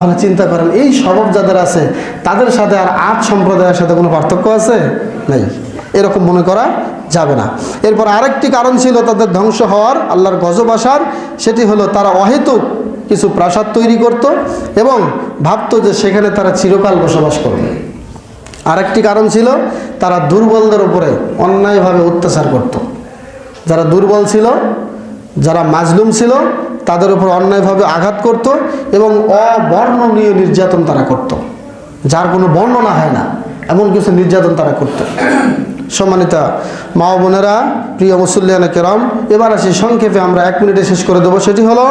তাহলে চিন্তা করেন এই স্বভাব যাদের আছে তাদের সাথে আর আদ সম্প্রদায়ের সাথে কোনো পার্থক্য আছে? নাই। এরকম মনে করা যাবে না। এরপর আরেকটি কারণ ছিল তাদের ধ্বংস হওয়ার, আল্লাহর গজব আসার, সেটি হলো তারা অহেতুক কিছু প্রাসাদ তৈরি করত এবং ভাবত যে সেখানে তারা চিরকাল বসবাস করবে। আরেকটি কারণ ছিল তারা দুর্বলদের উপরে অন্যায়ভাবে অত্যাচার করত। যারা দুর্বল ছিল, যারা মাজলুম ছিল, তাদের উপর অন্যায়ভাবে আঘাত করত এবং অবর্ণনীয় নির্যাতন তারা করত, যার কোনো বর্ণনা হয় না এমন কিছু নির্যাতন তারা করত। সম্মানিতা মা ও বোনেরা, প্রিয় মুসল্লিয়ানে কেরাম, এবার আসি সংক্ষেপে আমরা 1 মিনিটে শেষ করে দেবো। সেটি হলো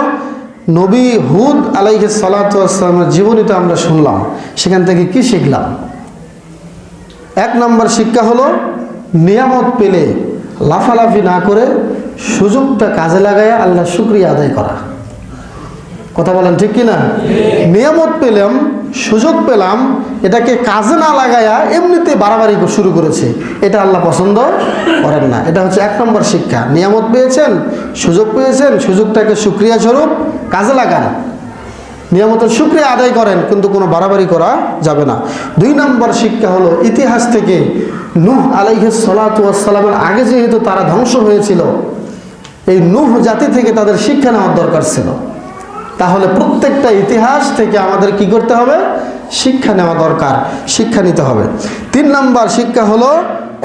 নবী হুদ আলাইহিস সালাতু ওয়াস সালামের জীবনীতে আমরা শুনলাম, সেখান থেকে কি শিখলাম? 1 নম্বর শিক্ষা হলো নিয়ামত পেলে লাফালাফি না করে সুযোগটা কাজে লাগায় আল্লাহ শুকরিয়া আদায় করা। কথা বলেন ঠিক কিনা? নিয়ামত পেলাম, সুযোগ পেলাম, এটাকে কাজে না লাগায়া এমনিতে বাড়াবাড়ি শুরু করেছে, এটা আল্লাহ পছন্দ করেন না। এটা হচ্ছে 1 নম্বর শিক্ষা। নিয়ামত পেয়েছেন, সুযোগ পেয়েছেন, সুযোগটাকে শুকরিয়া স্বরূপ কাজে লাগান, নিয়ামতের শুকরিয়া আদায় করেন, কিন্তু কোনো বাড়াবাড়ি করা যাবে না। 2 নম্বর শিক্ষা হলো ইতিহাস থেকে নূহ আলাইহিস সালাতু ওয়াস সালামের আগে যেহেতু তারা ধ্বংস হয়েছিল, এই নূহ জাতি থেকে তাদের শিক্ষা নেওয়ার দরকার ছিল। তাহলে প্রত্যেকটা ইতিহাস থেকে আমাদের কি করতে হবে? শিক্ষা নেওয়া দরকার, শিক্ষা নিতে হবে। 3 নম্বর শিক্ষা হলো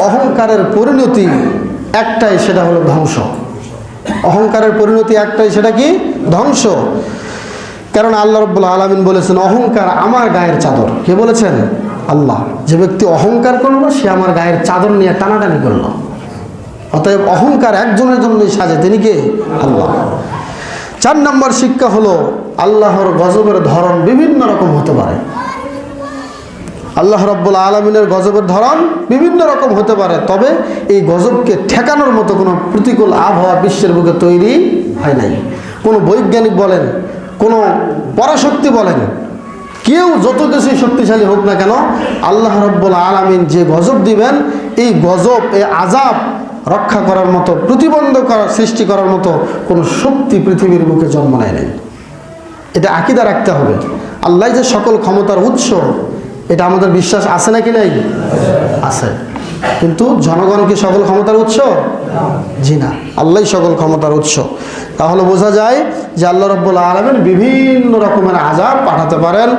অহংকারের পরিণতি একটাই, সেটা হলো ধ্বংস। অহংকারের পরিণতি একটাই, সেটা কি? ধ্বংস। কারণ আল্লাহ রাব্বুল আলামিন বলেছেন অহংকার আমার গায়ের চাদর। কে বলেছেন? আল্লাহ। যে ব্যক্তি অহংকার করলো সে আমার গায়ের চাদর নিয়ে টানাটানি করলো। অতএব অহংকার একজনের জন্যই সাজে, তিনি কে? আল্লাহ। 4 নম্বর শিক্ষা হলো আল্লাহর গজবের ধরন বিভিন্ন রকম হতে পারে। আল্লাহ রাব্বুল আলামিনের গজবের ধরন বিভিন্ন রকম হতে পারে, তবে এই গজবকে ঠেকানোর মতো কোনো প্রতিকূল আবহাওয়া বিশ্বের বুকে তৈরি হয় নাই। কোনো বৈজ্ঞানিক বলেন, কোনো পরাশক্তি বলেন, কেউ যত কিছুই শক্তিশালী হোক না কেন, আল্লাহ রাব্বুল আলামিন যে গজব দিবেন, এই গজব, এই আযাব রক্ষা করার মতো, প্রতিবন্ধক সৃষ্টি করার মতো কোনো শক্তি পৃথিবীর বুকে জন্ম নেয় নাই। এটা আকীদা রাখতে হবে। আল্লাহ যে সকল ক্ষমতার উৎস, এটা আমাদের বিশ্বাস আছে নাকি নাই? আছে। কিন্তু জনগণ কি সকল ক্ষমতার উৎস? জি না, আল্লাহই সকল ক্ষমতার উৎস। তাহলে বোঝা যায় যে আল্লাহ রাব্বুল আলামিন বিভিন্ন রকমের আযাব পাঠাতে পারেন।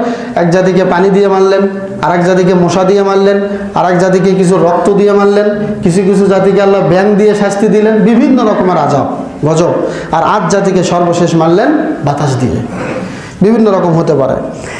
এক জাতিকে পানি দিয়ে মারলেন, আরেক জাতিকে মশা দিয়ে মারলেন, আরেক জাতিকে কিছু রক্ত দিয়ে মারলেন, কিছু কিছু জাতিকে আল্লাহ ব্যাঙ দিয়ে শাস্তি দিলেন, বিভিন্ন রকমের আযাব গজব। আর আজ জাতিকে সর্বশেষ মারলেন বাতাস দিয়ে। বিভিন্ন রকম হতে পারে।